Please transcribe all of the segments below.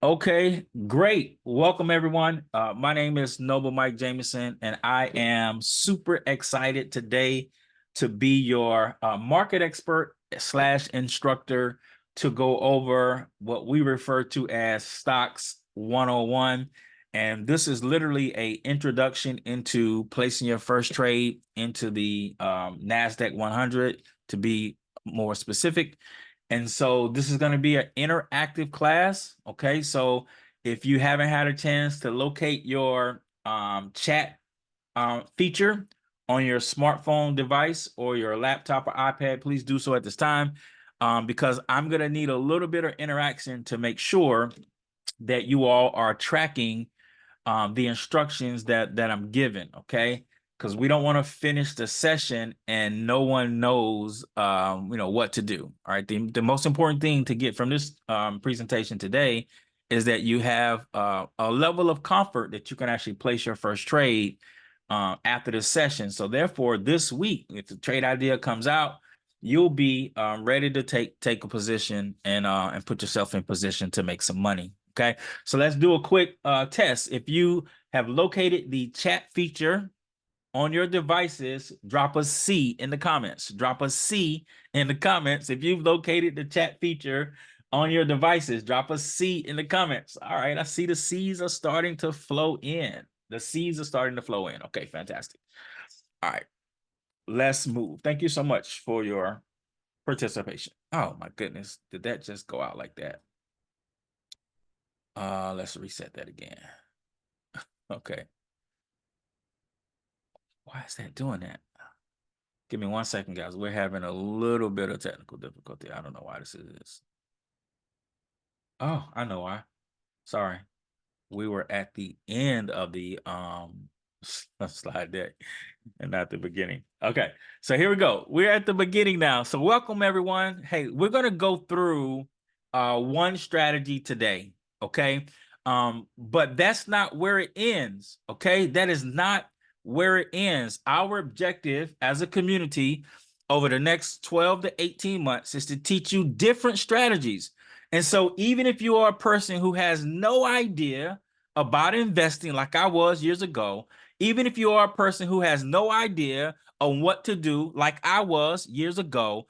Okay, great. Welcome, everyone. My name is Noble Mike Jameson, and I am super excited today to be your market expert slash instructor to go over what we refer to as Stocks 101. And this is literally a introduction into placing your first trade into the NASDAQ 100 to be more specific. And so this is going to be an interactive class. Okay. So if you haven't had a chance to locate your chat feature on your smartphone device or your laptop or iPad, please do so at this time because I'm going to need a little bit of interaction to make sure that you all are tracking the instructions that I'm given. Okay. Because we don't want to finish the session and no one knows, what to do. All right. The most important thing to get from this presentation today is that you have a level of comfort that you can actually place your first trade after the session. So therefore, this week, if the trade idea comes out, you'll be ready to take a position and put yourself in position to make some money. Okay, so let's do a quick test. If you have located the chat feature on your devices, drop a C in the comments. Drop a C in the comments. If you've located the chat feature on your devices, drop a C in the comments. All right, I see the C's are starting to flow in. The C's are starting to flow in. Okay, fantastic. All right, let's move. Thank you so much for your participation. Oh my goodness, did that just go out like that? Let's reset that again. Okay. Why is that doing that? Give me 1 second, guys. We're having a little bit of technical difficulty. I don't know why this is. Oh, I know why. Sorry. We were at the end of the slide deck and not the beginning. Okay, so here we go. We're at the beginning now. So welcome everyone. Hey, we're gonna go through one strategy today. Okay. But that's not where it ends. Okay, that is not where it ends. Our objective as a community over the next 12 to 18 months is to teach you different strategies. And so even if you are a person who has no idea about investing like I was years ago, even if you are a person who has no idea on what to do like I was years ago,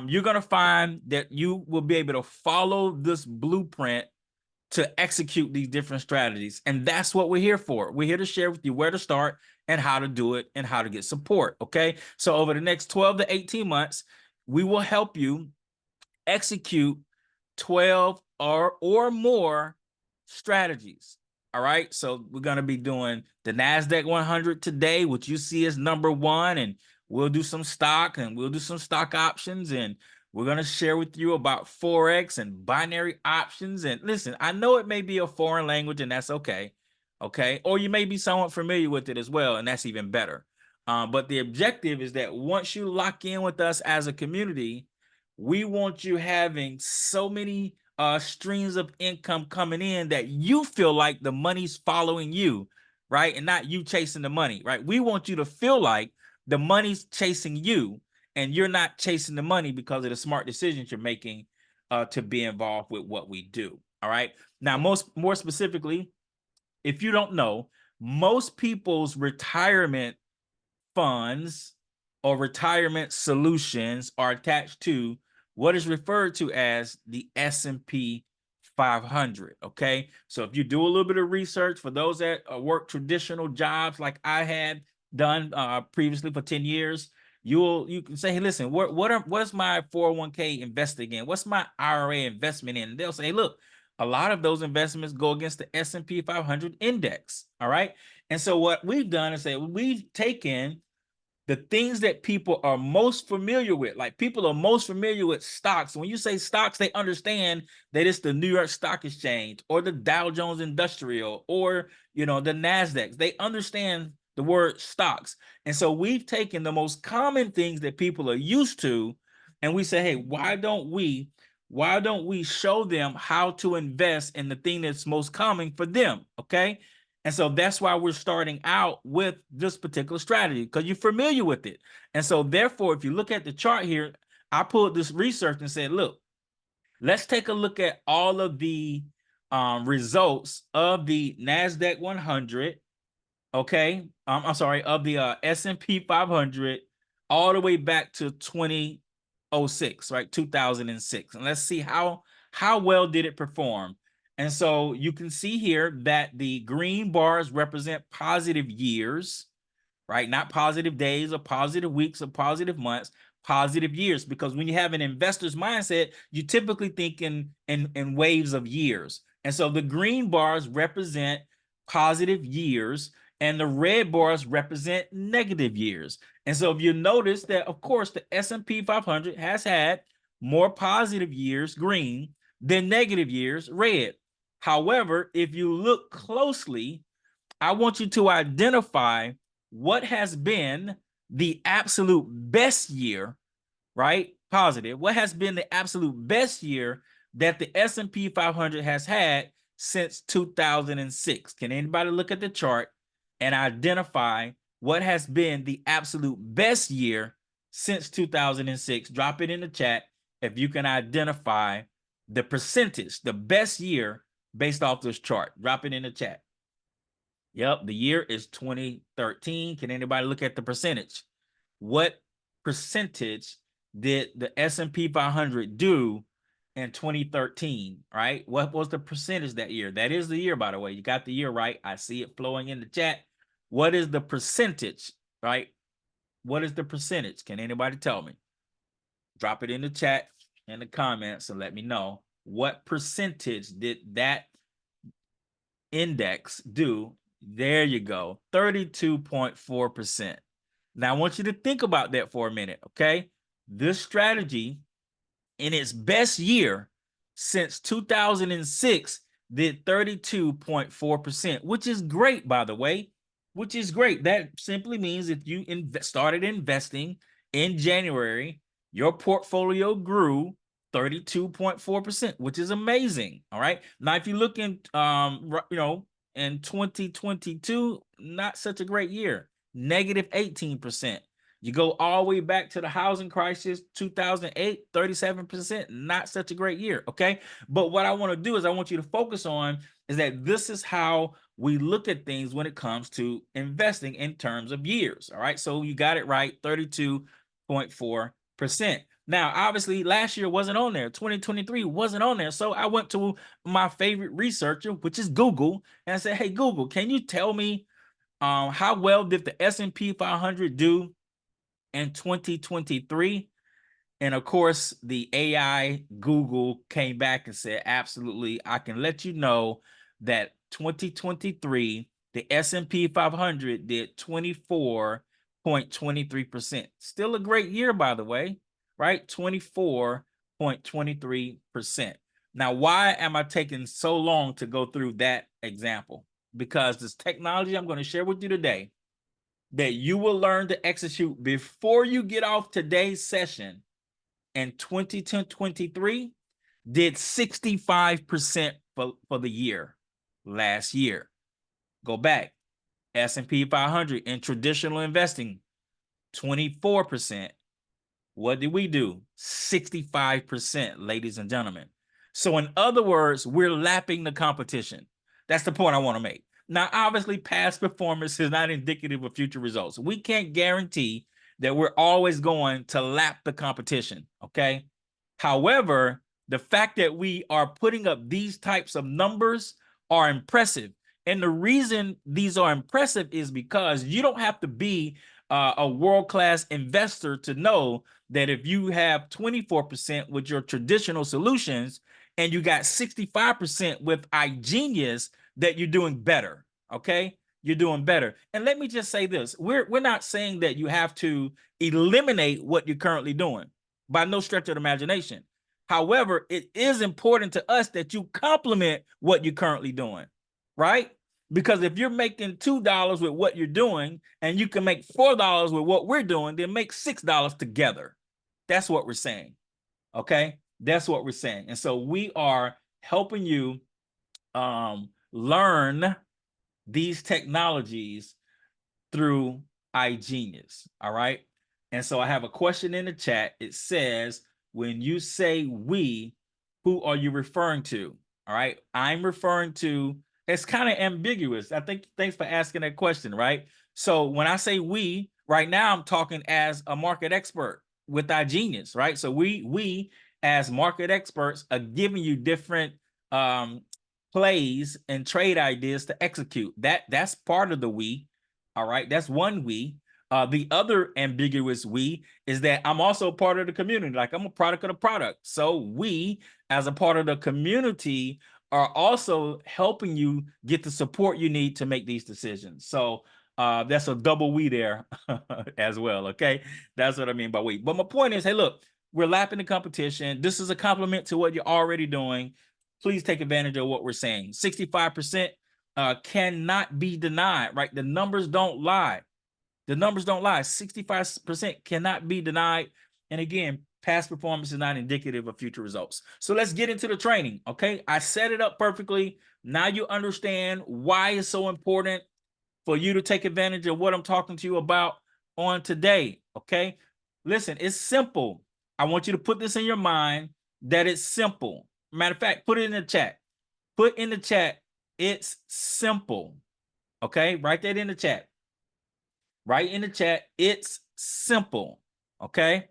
you're going to find that you will be able to follow this blueprint to execute these different strategies. And that's what we're here for. We're here to share with you where to start and how to do it and how to get support. Okay. So over the next 12 to 18 months, we will help you execute 12 or more strategies. All right. So we're going to be doing the NASDAQ 100 today, which you see as number one. And we'll do some stock and we'll do some stock options. And we're going to share with you about Forex and binary options. And listen, I know it may be a foreign language and that's okay. Okay. Or you may be somewhat familiar with it as well. And that's even better. But the objective is that once you lock in with us as a community, we want you having so many streams of income coming in that you feel like the money's following you, right? And not you chasing the money, right? We want you to feel like the money's chasing you and you're not chasing the money because of the smart decisions you're making to be involved with what we do. All right. Now, more specifically, if you don't know, most people's retirement funds or retirement solutions are attached to what is referred to as the S&P 500. Okay, so if you do a little bit of research, for those that work traditional jobs like I had done previously for 10 years, you can say, hey, listen, what's my 401k investing in? What's my IRA investment in? And they'll say, hey, look, a lot of those investments go against the S&P 500 index. All right, and so what we've done is say we've taken the things that people are most familiar with. Like people are most familiar with stocks. When you say stocks, they understand that it's the New York Stock Exchange or the Dow Jones Industrial or, the NASDAQ. They understand the word stocks. And so we've taken the most common things that people are used to, and we say, hey, why don't we show them how to invest in the thing that's most common for them? Okay. And so that's why we're starting out with this particular strategy, because you're familiar with it. And so therefore, if you look at the chart here, I pulled this research and said, look, let's take a look at all of the results of the NASDAQ 100, okay? I'm sorry, of the S&P 500 all the way back to 2006, right? 2006. And let's see how well did it perform. And so you can see here that the green bars represent positive years, right? Not positive days or positive weeks or positive months, positive years. Because when you have an investor's mindset, you typically think in waves of years. And so the green bars represent positive years and the red bars represent negative years. And so if you notice that, of course, the S&P 500 has had more positive years, green, than negative years, red. However, if you look closely, I want you to identify what has been the absolute best year, right? Positive. What has been the absolute best year that the S&P 500 has had since 2006? Can anybody look at the chart and identify what has been the absolute best year since 2006? Drop it in the chat if you can identify the percentage, the best year based off this chart. Drop it in the chat. Yep, the year is 2013. Can anybody look at the percentage? What percentage did the S&P 500 do in 2013, right? What was the percentage that year? That is the year, by the way. You got the year right. I see it flowing in the chat. What is the percentage, right? What is the percentage? Can anybody tell me? Drop it in the chat, in the comments, and let me know. What percentage did that index do? There you go, 32.4%. Now, I want you to think about that for a minute, okay? This strategy, in its best year since 2006, did 32.4%, which is great, by the way, which is great. That simply means if you started investing in January, your portfolio grew 32.4%, which is amazing. All right. Now, if you look in, in 2022, not such a great year, negative 18%. You go all the way back to the housing crisis, 2008, 37%, not such a great year, okay? But what I want to do is I want you to focus on is that this is how we look at things when it comes to investing in terms of years, all right? So you got it right, 32.4%. Now, obviously, last year wasn't on there. 2023 wasn't on there. So I went to my favorite researcher, which is Google, and I said, hey, Google, can you tell me how well did the S&P 500 do in 2023? And of course, the AI Google came back and said, absolutely, I can let you know that 2023, the S&P 500 did 24.23%. Still a great year, by the way, right? 24.23%. Now, why am I taking so long to go through that example? Because this technology I'm going to share with you today that you will learn to execute before you get off today's session in 2023 did 65% for the year last year. Go back, S&P 500 in traditional investing, 24%. What did we do? 65%, ladies and gentlemen. So in other words, we're lapping the competition. That's the point I want to make. Now, obviously, past performance is not indicative of future results. We can't guarantee that we're always going to lap the competition, okay? However, the fact that we are putting up these types of numbers are impressive. And the reason these are impressive is because you don't have to be a world-class investor to know that if you have 24% with your traditional solutions and you got 65% with iGenius, that you're doing better, okay? You're doing better. And let me just say this. We're not saying that you have to eliminate what you're currently doing by no stretch of the imagination. However, it is important to us that you complement what you're currently doing, right? Because if you're making $2 with what you're doing and you can make $4 with what we're doing, then make $6 together. That's what we're saying, okay? That's what we're saying. And so we are helping you learn these technologies through iGenius, all right? And so I have a question in the chat. It says, when you say we, who are you referring to? All right. I'm referring to, it's kind of ambiguous. I think, thanks for asking that question, right? So when I say we, right now I'm talking as a market expert with iGenius, right? So we as market experts are giving you different plays and trade ideas to execute. That's part of the we. All right. That's one we. The other ambiguous we is that I'm also part of the community. Like I'm a product of the product. So we, as a part of the community, are also helping you get the support you need to make these decisions. So that's a double we there as well. Okay. That's what I mean by we. But my point is, hey, look, we're lapping the competition. This is a compliment to what you're already doing. Please take advantage of what we're saying. 65% cannot be denied, right? The numbers don't lie. The numbers don't lie. 65% cannot be denied. And again, past performance is not indicative of future results. So let's get into the training, okay? I set it up perfectly. Now you understand why it's so important for you to take advantage of what I'm talking to you about on today, okay? Listen, it's simple. I want you to put this in your mind that it's simple. Matter of fact, put it in the chat. Put in the chat, it's simple, okay? Write that in the chat. Right in the chat, it's simple, okay?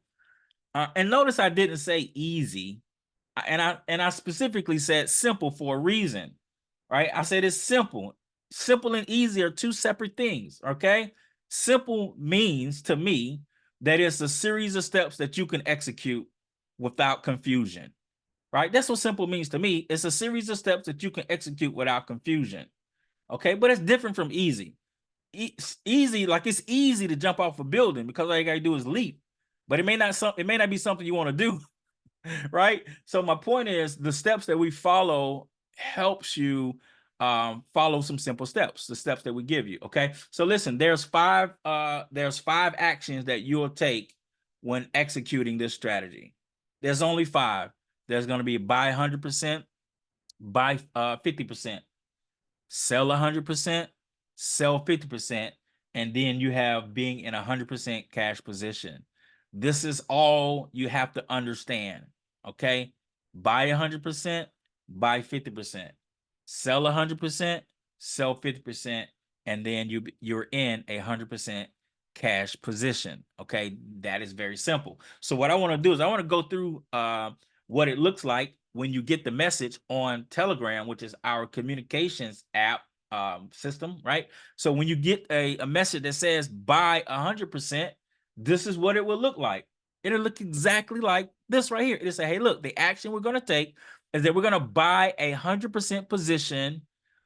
And notice I didn't say easy, and I specifically said simple for a reason, right? I said it's simple. Simple and easy are two separate things, okay? Simple means to me that it's a series of steps that you can execute without confusion, right? That's what simple means to me. It's a series of steps that you can execute without confusion, okay? But it's different from easy. It's easy, like it's easy to jump off a building because all you gotta do is leap, but it may not be something you want to do, right? So my point is the steps that we follow helps you follow some simple steps, the steps that we give you. Okay, so listen, there's five actions that you'll take when executing this strategy. There's only five. There's going to be buy 100%, buy 50%, sell 100%, sell 50%, and then you have being in 100% cash position. This is all you have to understand, okay? Buy 100%, buy 50%, sell 100%, sell 50%, and then you're in 100% cash position, okay? That is very simple. So what I want to do is I want to go through what it looks like when you get the message on Telegram, which is our communications app system, right? So when you get a message that says buy 100%, this is what it will look like. It'll look exactly like this right here. It'll say, hey, look, the action we're going to take is that we're going to buy 100% position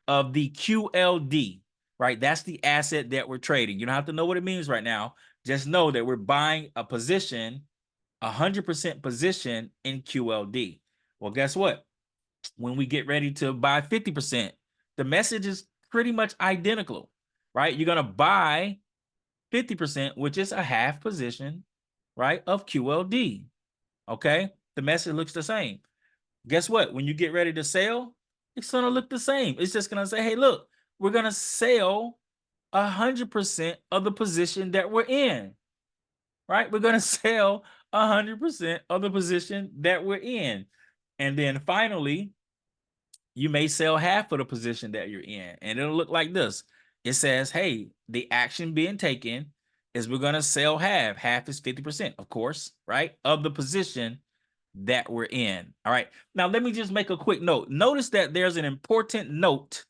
of the QLD, right? That's the asset that we're trading. You don't have to know what it means right now. Just know that we're buying a position, 100% position in QLD. Well, guess what? When we get ready to buy 50%, the message is pretty much identical, right? You're going to buy 50%, which is a half position, right, of QLD, okay? The message looks the same. Guess what? When you get ready to sell, it's going to look the same. It's just going to say, hey, look, we're going to sell 100% of the position that we're in, right? We're going to sell 100% of the position that we're in. And then finally, you may sell half of the position that you're in, and it'll look like this. It says, hey, the action being taken is we're going to sell half. Half is 50%, of course, right, of the position that we're in. All right. Now, let me just make a quick note. Notice that there's an important note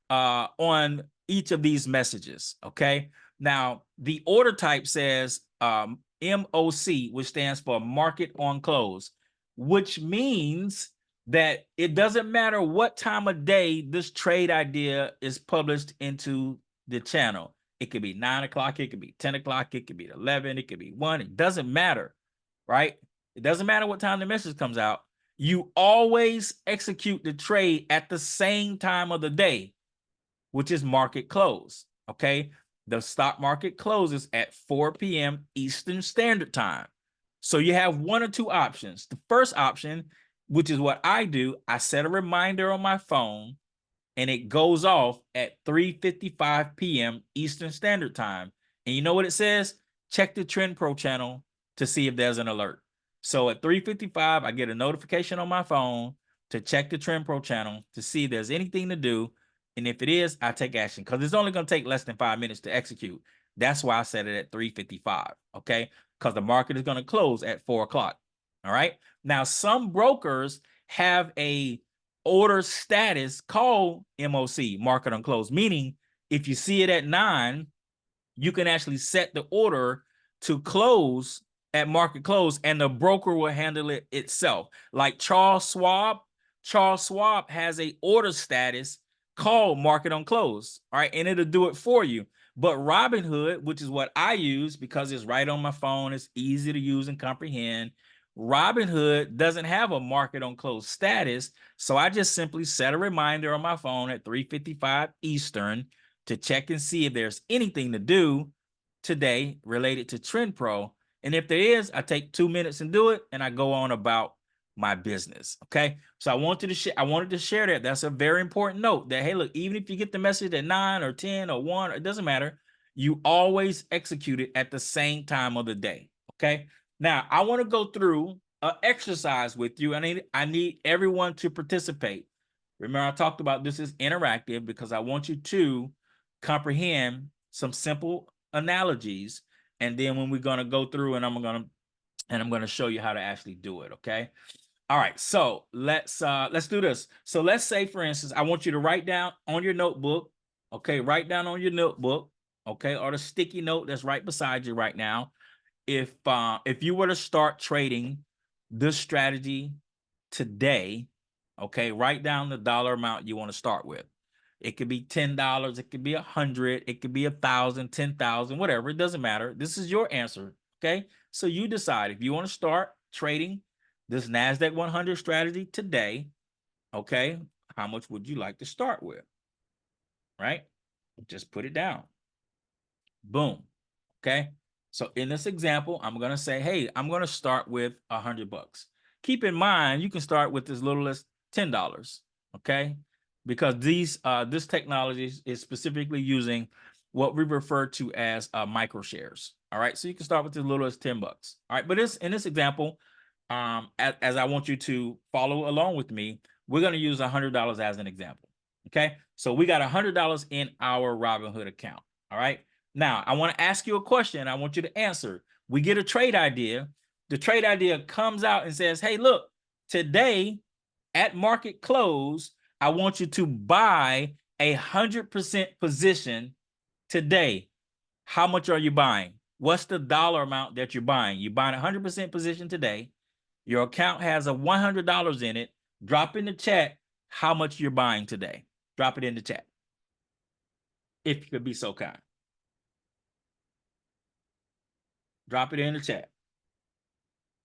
on each of these messages, okay? Now, the order type says MOC, which stands for market on close, which means that it doesn't matter what time of day this trade idea is published into the channel. It could be 9 o'clock, it could be 10 o'clock, it could be 11, it could be 1. It doesn't matter, right? It doesn't matter what time the message comes out. You always execute the trade at the same time of the day, which is market close, okay? The stock market closes at 4 p.m. Eastern Standard Time. So you have one or two options. The first option, which is what I do, I set a reminder on my phone and it goes off at 3:55 p.m. Eastern Standard Time. And you know what it says? Check the TRENDpro channel to see if there's an alert. So at 3:55, I get a notification on my phone to check the TRENDpro channel to see if there's anything to do. And if it is, I take action because it's only going to take less than 5 minutes to execute. That's why I set it at 3:55, okay? Because the market is going to close at 4 o'clock, all right? Now, some brokers have a order status called MOC, market on close, meaning if you see it at 9, you can actually set the order to close at market close, and the broker will handle it itself. Like Charles Schwab has a order status called market on close, all right, and it'll do it for you. But Robinhood, which is what I use because it's right on my phone, it's easy to use and comprehend, Robinhood doesn't have a market on close status, so I just simply set a reminder on my phone at 3:55 Eastern to check and see if there's anything to do today related to TRENDpro. And if there is, I take 2 minutes and do it, and I go on about my business. Okay. So I wanted to share that. That's a very important note that, hey, look, even if you get the message at 9 or 10 or 1, it doesn't matter. You always execute it at the same time of the day. Okay. Now I want to go through an exercise with you. I need everyone to participate. Remember, I talked about this is interactive because I want you to comprehend some simple analogies, and then when we're going to go through and I'm going to show you how to actually do it. Okay. All right. So let's do this. So let's say, for instance, I want you to write down on your notebook. Okay. Write down on your notebook. Okay. Or the sticky note that's right beside you right now. If you were to start trading this strategy today, okay, write down the dollar amount you want to start with. It could be $10, it could be 100, it could be 1,000, 10,000, whatever. It doesn't matter. This is your answer, okay? So you decide if you want to start trading this NASDAQ 100 strategy today, okay, how much would you like to start with, right? Just put it down. Boom, okay? So in this example, I'm going to say, hey, I'm going to start with $100. Keep in mind, you can start with as little as $10, okay? Because this technology is specifically using what we refer to as micro shares. All right, so you can start with as little as $10. All right, but in this example, as I want you to follow along with me, we're going to use $100 as an example. Okay, so we got $100 in our Robinhood account. All right, now I want to ask you a question. I want you to answer. We get a trade idea. The trade idea comes out and says, hey, look, today at market close, I want you to buy 100% position today. How much are you buying? What's the dollar amount that you're buying? You're buying 100% position today. Your account has a $100 in it. Drop in the chat how much you're buying today. Drop it in the chat, if you could be so kind. Drop it in the chat.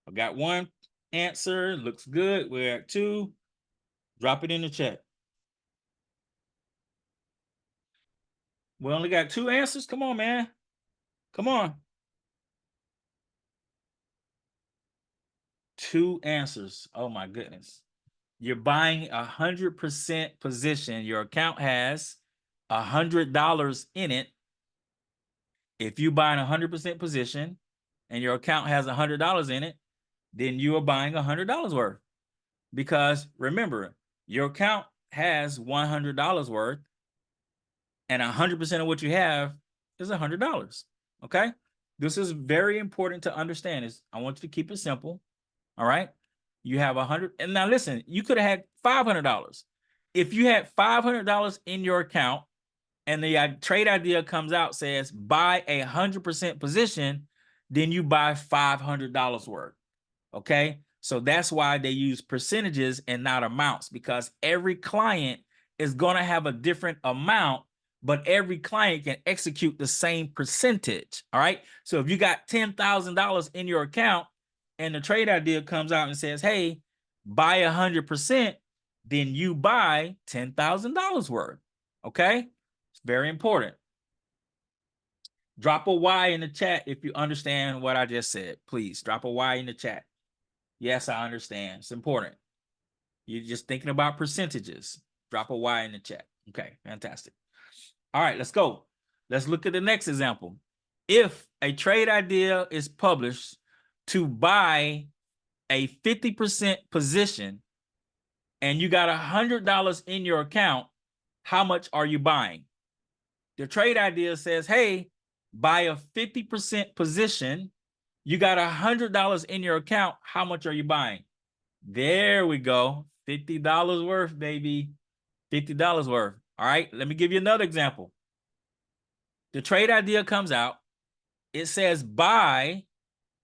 I got one answer. Looks good. We're at 2. Drop it in the chat. We only got 2 answers. Come on, man. Come on. 2 answers. Oh my goodness. You're buying 100% position. Your account has $100 in it. If you buy a 100% position and your account has $100 in it, then you are buying $100 worth. Because remember, your account has $100 worth, and 100% of what you have is $100. Okay? This is very important to understand. I want you to keep it simple. All right? You have 100, and now listen, you could have had $500. If you had $500 in your account and the trade idea comes out, says buy 100% position, then you buy $500 worth. Okay, so that's why they use percentages and not amounts, because every client is going to have a different amount, but every client can execute the same percentage. All right, so if you got $10,000 in your account and the trade idea comes out and says, hey, buy 100%, then you buy $10,000 worth. Okay, it's very important. Drop a Y in the chat if you understand what I just said. Please drop a Y in the chat. Yes, I understand. It's important. You're just thinking about percentages. Drop a Y in the chat. Okay, fantastic. All right, let's go. Let's look at the next example. If a trade idea is published to buy a 50% position and you got $100 in your account, how much are you buying? The trade idea says, hey, buy a 50% position. You got $100 in your account. How much are you buying? There we go. $50 worth, baby. $50 worth. All right, let me give you another example. The trade idea comes out. It says buy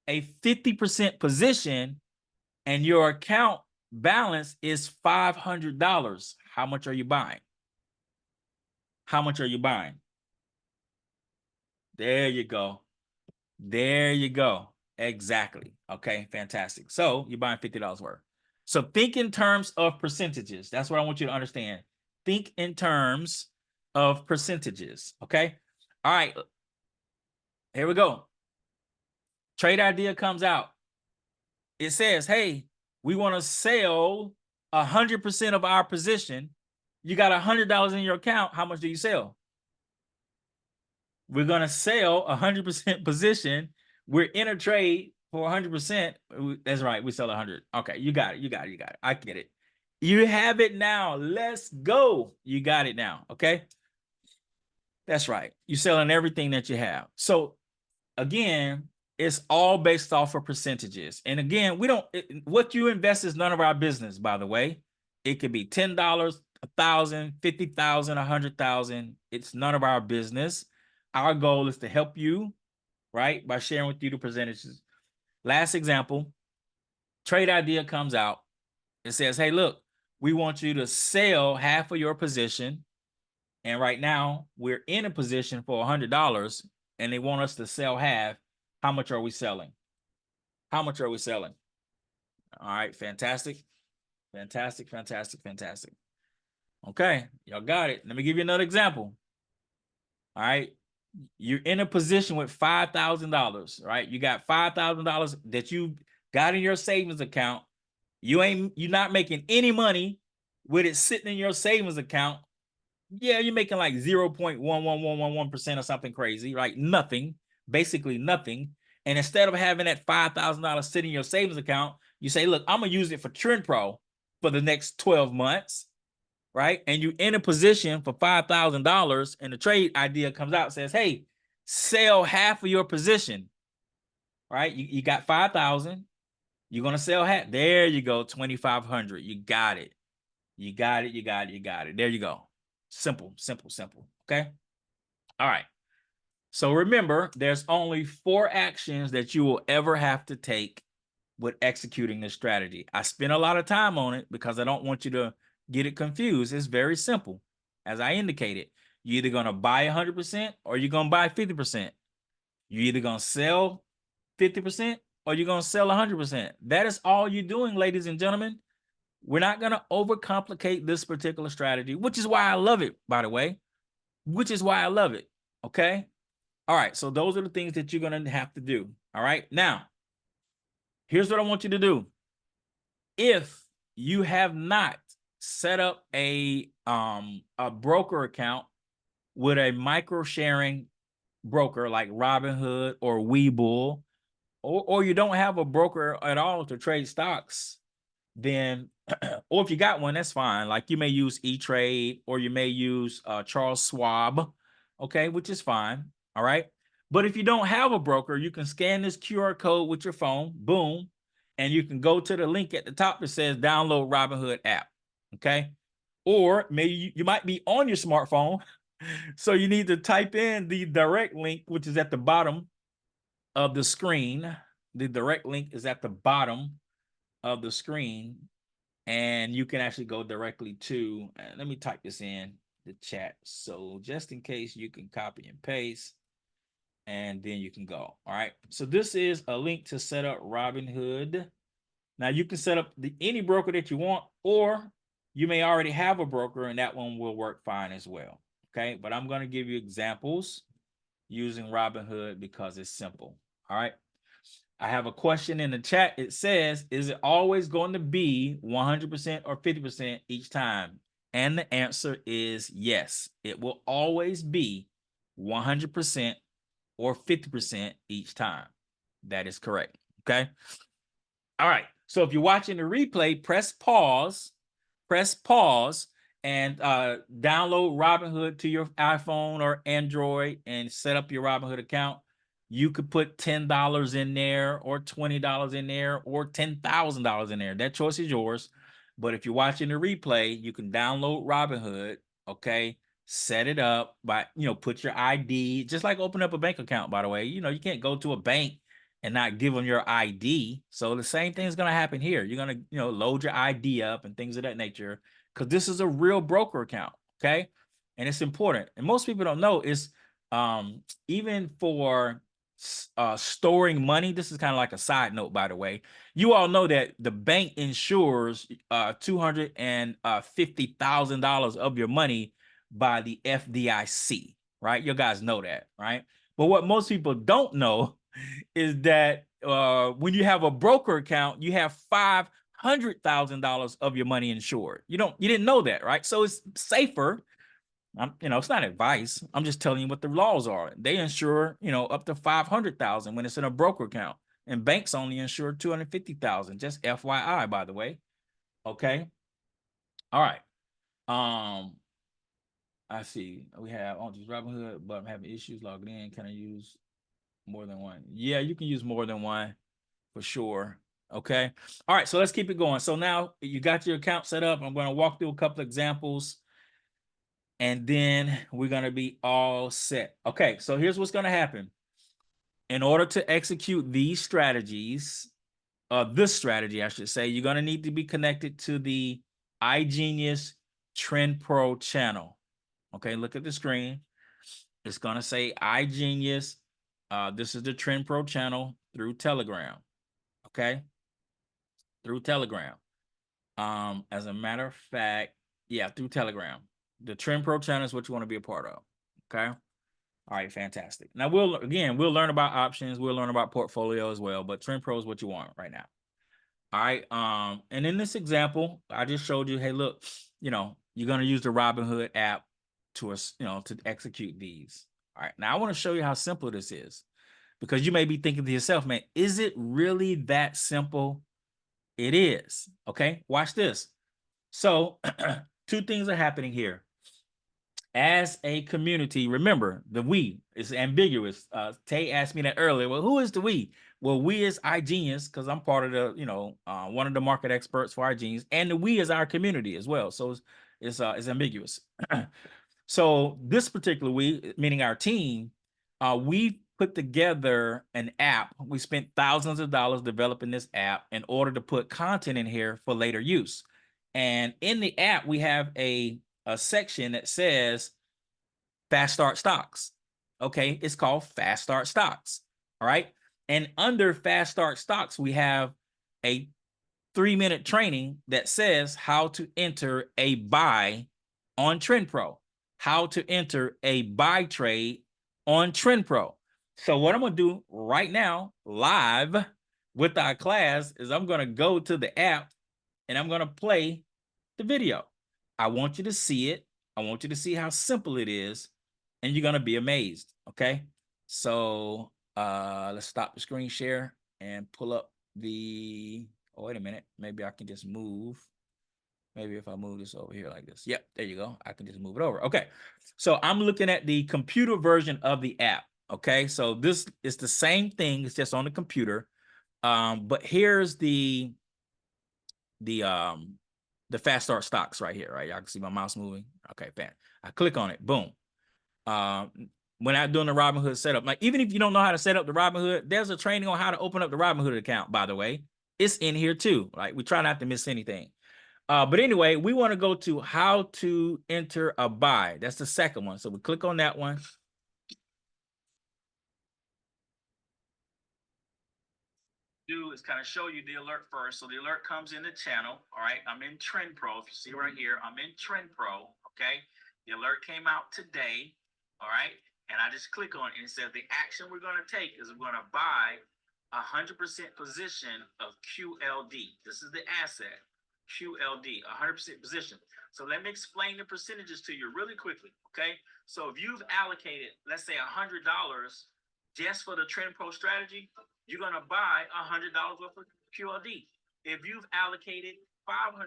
a 50% position and your account balance is $500. How much are you buying? How much are you buying? There you go. There you go. Exactly. Okay, fantastic. So you're buying $50 worth. So think in terms of percentages. That's what I want you to understand. Think in terms of percentages. Okay. All right. Here we go. Trade idea comes out. It says, hey, we want to sell 100% of our position. You got $100 in your account. How much do you sell? We're going to sell 100% position. We're in a trade for 100%. That's right. We sell 100. Okay. You got it. You got it. You got it. I get it. You have it now. Let's go. You got it now. Okay. That's right. You're selling everything that you have. So again, it's all based off of percentages. And again, what you invest is none of our business, by the way. It could be $10, $1,000, $50,000, $100,000. It's none of our business. Our goal is to help you, right, by sharing with you the percentages. Last example, trade idea comes out. It says, hey, look, we want you to sell half of your position. And right now, we're in a position for $100, and they want us to sell half. How much are we selling? How much are we selling? All right, fantastic. Fantastic, fantastic, fantastic. Okay, y'all got it. Let me give you another example. All right, you're in a position with $5,000, right? You got $5,000 that you got in your savings account. You're not making any money with it sitting in your savings account. Yeah, you're making like 0.11111% or something crazy, right? Nothing, basically nothing. And instead of having that $5,000 sitting in your savings account, you say, look, I'm going to use it for TRENDpro for the next 12 months, right? And you're in a position for $5,000 and the trade idea comes out and says, hey, sell half of your position, right? You got 5,000. You're going to sell half. There you go, 2,500. You got it. You got it. You got it. You got it. There you go. Simple, simple, simple. Okay. All right. So remember, there's only 4 actions that you will ever have to take with executing this strategy. I spent a lot of time on it because I don't want you to get it confused. It's very simple. As I indicated, you're either going to buy 100% or you're going to buy 50%. You're either going to sell 50% or you're going to sell 100%. That is all you're doing, ladies and gentlemen. We're not going to overcomplicate this particular strategy, which is why I love it, by the way, which is why I love it. Okay. All right. So those are the things that you're going to have to do. All right. Now, here's what I want you to do. If you have not set up a broker account with a micro sharing broker like Robinhood or Webull, or you don't have a broker at all to trade stocks, then, or if you got one, that's fine. Like you may use E-Trade or you may use Charles Schwab, okay, which is fine. All right. But if you don't have a broker, you can scan this QR code with your phone, boom, and you can go to the link at the top that says download Robinhood app. Okay. Or maybe you might be on your smartphone. So you need to type in the direct link, which is at the bottom of the screen. The direct link is at the bottom of the screen, and you can actually go directly to, let me type this in the chat. So just in case, you can copy and paste, and then you can go. All right. So this is a link to set up Robinhood. Now you can set up any broker that you want, or you may already have a broker and that one will work fine as well. Okay. But I'm going to give you examples using Robinhood because it's simple. All right. I have a question in the chat. It says, is it always going to be 100% or 50% each time? And the answer is yes. It will always be 100% or 50% each time. That is correct. Okay. All right. So if you're watching the replay, press pause press pause and download Robinhood to your iPhone or Android and set up your Robinhood account. You could put $10 in there or $20 in there or $10,000 in there. That choice is yours. But if you're watching the replay, you can download Robinhood, okay? Set it up by, put your ID, just like open up a bank account, by the way. You can't go to a bank and not give them your ID. So the same thing is going to happen here. You're going to, load your ID up and things of that nature because this is a real broker account, okay? And it's important. And most people don't know is even for storing money, this is kind of like a side note, by the way. You all know that the bank insures $250,000 of your money by the FDIC, right? You guys know that, right? But what most people don't know is that when you have a broker account, you have $500,000 of your money insured. You didn't know that, right? So it's safer. It's not advice. I'm just telling you what the laws are. They insure, up to 500,000 when it's in a broker account, and banks only insure 250,000. Just FYI, by the way. Okay. All right. I see. We have on this Robinhood, but I'm having issues logging in. Can I use more than one? Yeah, you can use more than one for sure. Okay. All right. So let's keep it going. So now you got your account set up. I'm going to walk through a couple of examples and then we're going to be all set. Okay. So here's what's going to happen. In order to execute these strategies, this strategy, I should say, you're going to need to be connected to the iGenius TRENDpro channel. Okay. Look at the screen. It's going to say iGenius. This is the TRENDpro channel through Telegram. Okay. Through Telegram. As a matter of fact, yeah, through Telegram. The TRENDpro channel is what you want to be a part of. Okay. All right, fantastic. Now we'll learn about options, we'll learn about portfolio as well, but TRENDpro is what you want right now. All right. And in this example, I just showed you, hey, look, you're gonna use the Robinhood app to execute these. All right. Now I want to show you how simple this is, because you may be thinking to yourself, man, is it really that simple? It is. Okay, watch this. So two things are happening here. As a community, remember, the we is ambiguous. Tay asked me that earlier. Well, who is the we? Well, we is iGenius, because I'm part of the, one of the market experts for iGenius, and the we is our community as well. So it's ambiguous. So this particular we, meaning our team, we put together an app. We spent thousands of dollars developing this app in order to put content in here for later use. And in the app, we have a section that says Fast Start Stocks. Okay, it's called Fast Start Stocks. All right. And under Fast Start Stocks, we have a 3-minute training that says how to enter a buy on TRENDpro, how to enter a buy trade on TRENDpro. So what I'm going to do right now, live with our class, is I'm going to go to the app and I'm going to play the video. I want you to see it. I want you to see how simple it is, and you're going to be amazed. Okay. So let's stop the screen share and pull up the, oh, wait a minute. Maybe I can just move. Maybe if I move this over here like this. Yep, there you go. I can just move it over. Okay. So I'm looking at the computer version of the app. Okay. So this is the same thing. It's just on the computer. But here's the Fast Start Stocks right here, right? Y'all can see my mouse moving. Okay, bam. I click on it. Boom. When I'm doing the Robinhood setup, like even if you don't know how to set up the Robinhood, there's a training on how to open up the Robinhood account, by the way. It's in here too. Like, we try not to miss anything. But anyway, we want to go to how to enter a buy. That's the second one. So we click on that one. Do is kind of show you the alert first. So the alert comes in the channel. All right. I'm in TRENDpro. If you see right here, I'm in TRENDpro. Okay. The alert came out today. All right. And I just click on it and it says the action we're going to take is we're going to buy 100% position of QLD. This is the asset. QLD, 100% position. So let me explain the percentages to you really quickly. Okay. So if you've allocated, let's say $100 just for the TRENDpro strategy, you're going to buy $100 worth of QLD. If you've allocated $500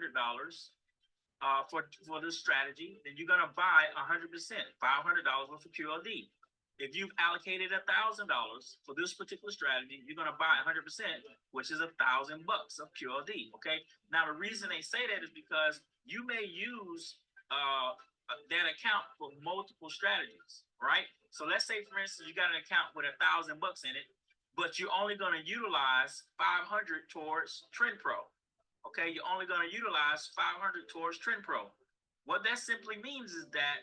for this strategy, then you're gonna buy 100%, $500 worth of QLD. If you've allocated $1,000 for this particular strategy, you're gonna buy 100%, which is $1,000 of QLD. Okay. Now the reason they say that is because you may use that account for multiple strategies, right? So let's say, for instance, you got an account with $1,000 in it, but you're only going to utilize 500 towards TRENDpro. Okay, you're only going to utilize 500 towards TRENDpro. What that simply means is that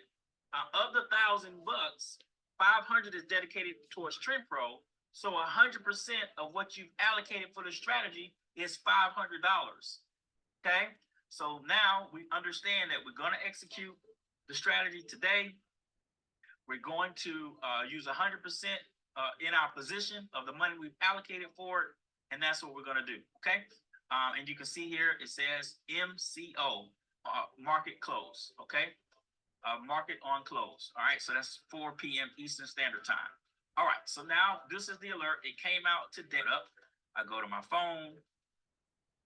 of the $1,000, 500 is dedicated towards TRENDpro. So 100% of what you've allocated for the strategy is $500. Okay, so now we understand that we're going to execute the strategy today. We're going to use 100% in our position of the money we've allocated for it, and that's what we're going to do. Okay. And you can see here it says MCO, market close. Okay, market on close. All right, so that's 4 p.m. Eastern Standard Time. All right, so now this is the alert. It came out today. I go to my phone,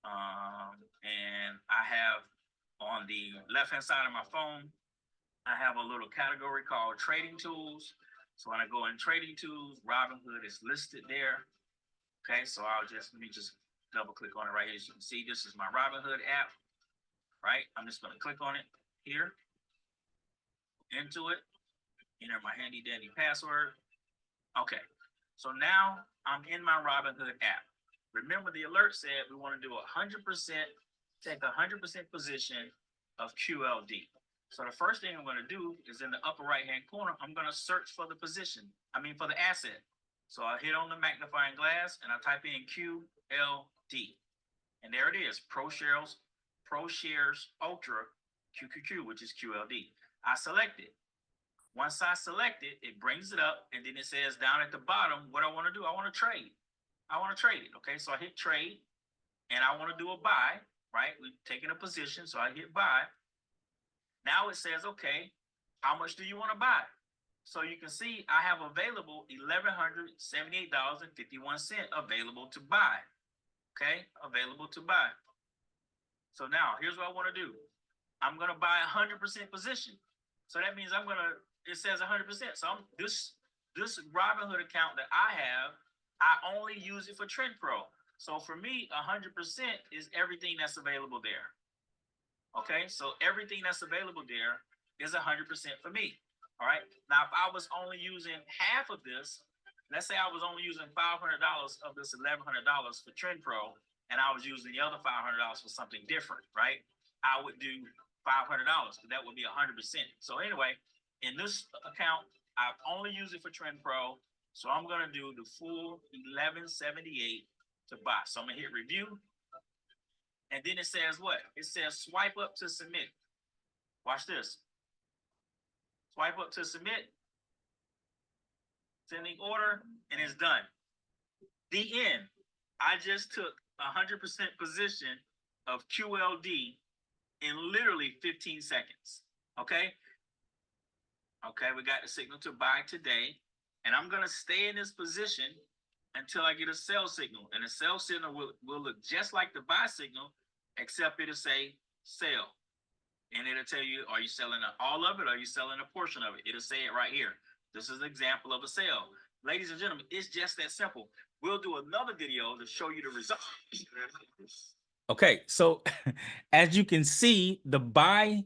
and I have on the left-hand side of my phone, I have a little category called Trading Tools. So when I go in Trading Tools, Robinhood is listed there. Okay, so let me just double click on it right here. As you can see, this is my Robinhood app, right? I'm just going to click on it here, into it, enter my handy dandy password. Okay, so now I'm in my Robinhood app. Remember, the alert said we want to do 100%, take 100% position of QLD. So the first thing I'm going to do is in the upper right-hand corner, I'm going to search for the position. For the asset. So I hit on the magnifying glass and I type in QLD. And there it is, ProShares Ultra QQQ, which is QLD. I select it. Once I select it, it brings it up, and then it says down at the bottom what I want to do. I want to trade. Okay, so I hit trade, and I want to do a buy, right? We've taken a position, so I hit buy. Now it says, okay, how much do you want to buy? So you can see I have available $1,178.51 available to buy. Okay, available to buy. So now here's what I want to do. I'm going to buy 100% position. So that means it says 100%. So this Robinhood account that I have, I only use it for TRENDpro. So for me, 100% is everything that's available there. Okay, so everything that's available there is 100% for me. All right. Now, if I was only using half of this, let's say I was only using $500 of this $1,100 for TRENDpro, and I was using the other $500 for something different, right? I would do $500, but that would be 100%. So anyway, in this account, I only use it for TRENDpro, so I'm going to do the full $1,178 to buy. So I'm going to hit review, and then it says what? It says swipe up to submit. Watch this. Swipe up to submit, sending order, and it's done. The end. I just took 100% position of QLD in literally 15 seconds. Okay? Okay, we got the signal to buy today, and I'm going to stay in this position until I get a sell signal. And the sell signal will look just like the buy signal, except it'll say sell. And it'll tell you, are you selling all of it, or are you selling a portion of it? It'll say it right here. This is an example of a sale. Ladies and gentlemen, it's just that simple. We'll do another video to show you the results. Okay, so as you can see, the buy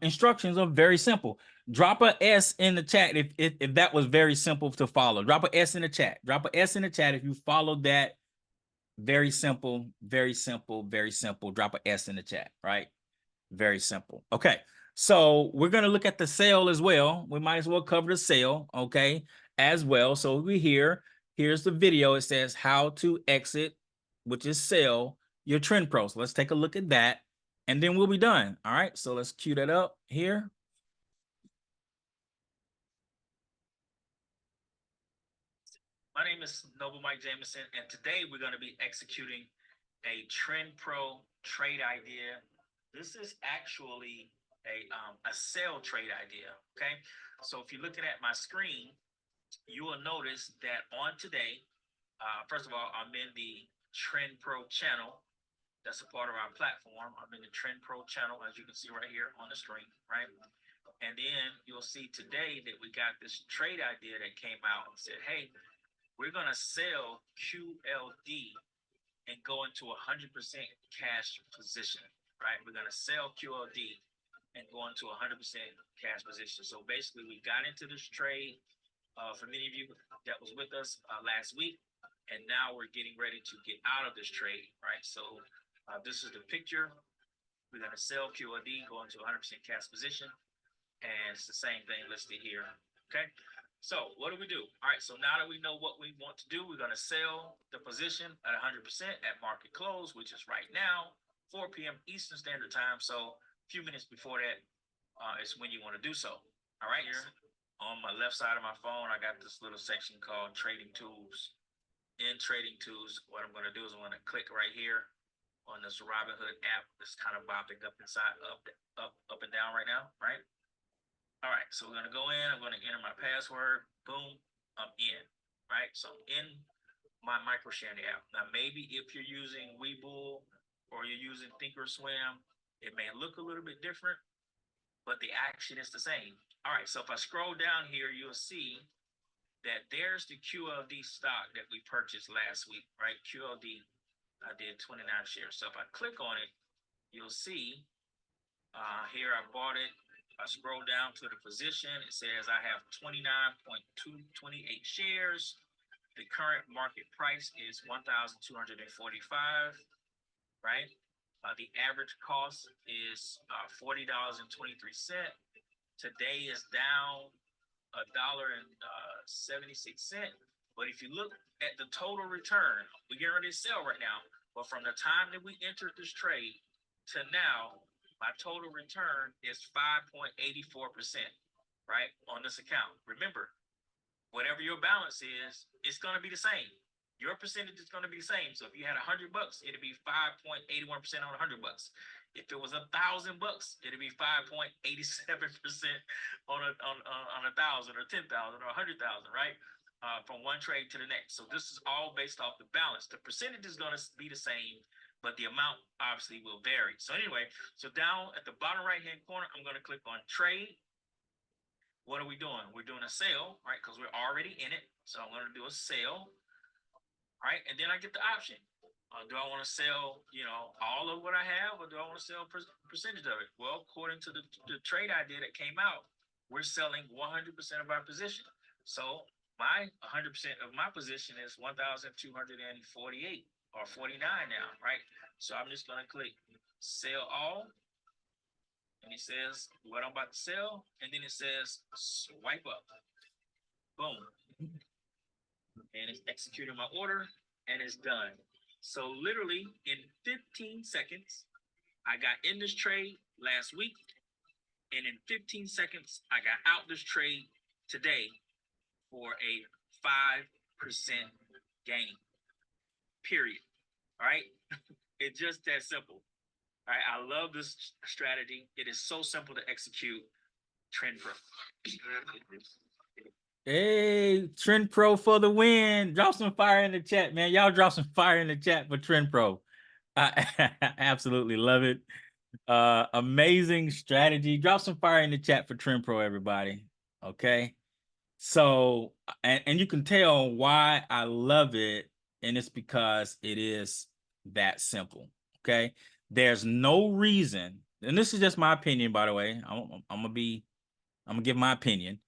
instructions are very simple. Drop a S in the chat if that was very simple to follow. Drop a S in the chat. Drop a S in the chat if you followed that. Very simple, very simple, very simple. Drop a S in the chat, right? Very simple. Okay, so we're going to look at the sale as well. We might as well cover the sale, okay, as well. So here's the video. It says how to exit, which is sell your TRENDpro. So let's take a look at that, and then we'll be done. All right, so let's cue that up here. My name is Noble Mike Jameson, and today we're going to be executing a TRENDpro trade idea. This is actually a sell trade idea, okay? So if you're looking at my screen, you will notice that on today, first of all, I'm in the TRENDpro channel, That's a part of our platform. I'm in the TRENDpro channel, as you can see right here on the screen, right? And then you'll see today that we got this trade idea that came out and said, hey, we're going to sell QLD and go into 100% cash position, right? We're going to sell QLD and go into 100% cash position. So basically, we got into this trade for many of you that was with us last week, and now we're getting ready to get out of this trade, right? So this is the picture. We're going to sell QLD, go into 100% cash position, and it's the same thing listed here, okay? So what do? All right, so now that we know what we want to do, we're going to sell the position at 100% at market close, which is right now, 4 p.m. Eastern Standard Time. So a few minutes before that is when you want to do so. All right, here on my left side of my phone, I got this little section called Trading Tools. In Trading Tools, what I'm going to do is I'm going to click right here on this Robinhood app that's kind of bopping up inside, up and down right now, right? All right, so we're gonna go in, I'm gonna enter my password, boom, I'm in, right? So I'm in my MicroSharing app. Now, maybe if you're using Webull or you're using Thinkorswim, it may look a little bit different, but the action is the same. All right, so if I scroll down here, you'll see that there's the QLD stock that we purchased last week, right? QLD, I did 29 shares. So if I click on it, you'll see here I bought it. I scroll down to the position, it says I have 29.228 shares. The current market price is 1,245, right? The average cost is $40.23. Today is down $1.76. But if you look at the total return, we're getting ready to sell right now. But from the time that we entered this trade to now, my total return is 5.84%, right, on this account. Remember, whatever your balance is, it's going to be the same. Your percentage is going to be the same. So if you had $100, it'd be 5.81% on $100. If it was $1,000, it'd be 5.87% on a thousand or 10,000 or 100,000, right? From one trade to the next. So this is all based off the balance. The percentage is going to be the same, but the amount obviously will vary. So anyway, so down at the bottom right-hand corner, I'm going to click on trade. What are we doing? We're doing a sale, right? Because we're already in it. So I'm going to do a sale, right? And then I get the option. Do I want to sell, all of what I have, or do I want to sell percentage of it? Well, according to the trade idea that came out, we're selling 100% of our position. So my 100% of my position is 1,248 or 49 now, right? So I'm just going to click sell all. And it says what I'm about to sell. And then it says swipe up. Boom. And it's executing my order and it's done. So literally in 15 seconds, I got in this trade last week. And in 15 seconds, I got out this trade today for a 5% gain. Period. All right. It's just that simple. All right. I love this strategy. It is so simple to execute. TRENDpro. Hey, TRENDpro for the win. Drop some fire in the chat, man. Y'all drop some fire in the chat for TRENDpro. I absolutely love it. Amazing strategy. Drop some fire in the chat for TRENDpro, everybody. Okay. So, and you can tell why I love it, and it's because it is that simple. Okay. There's no reason, and this is just my opinion, by the way. I'm gonna give my opinion.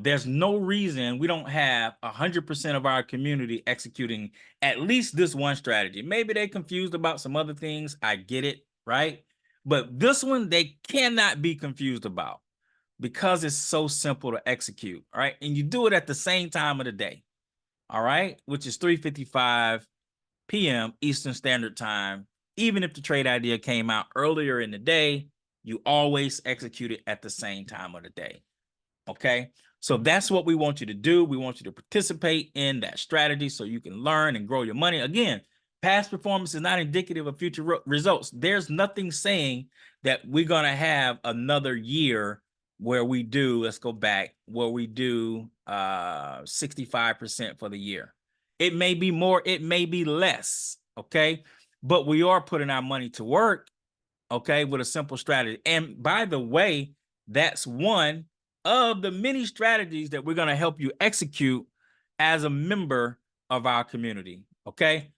There's no reason we don't have 100% of our community executing at least this one strategy. Maybe they're confused about some other things. I get it, right? But this one they cannot be confused about because it's so simple to execute, all right? And you do it at the same time of the day, all right? Which is 3:55 p.m. Eastern Standard Time. Even if the trade idea came out earlier in the day, you always execute it at the same time of the day. Okay, so that's what we want you to do. We want you to participate in that strategy so you can learn and grow your money. Again, past performance is not indicative of future results. There's nothing saying that we're going to have another year where we do, let's go back, where we do 65% for the year. It may be more, it may be less. Okay, but we are putting our money to work, okay, with a simple strategy. And by the way, that's one of the many strategies that we're going to help you execute as a member of our community, okay?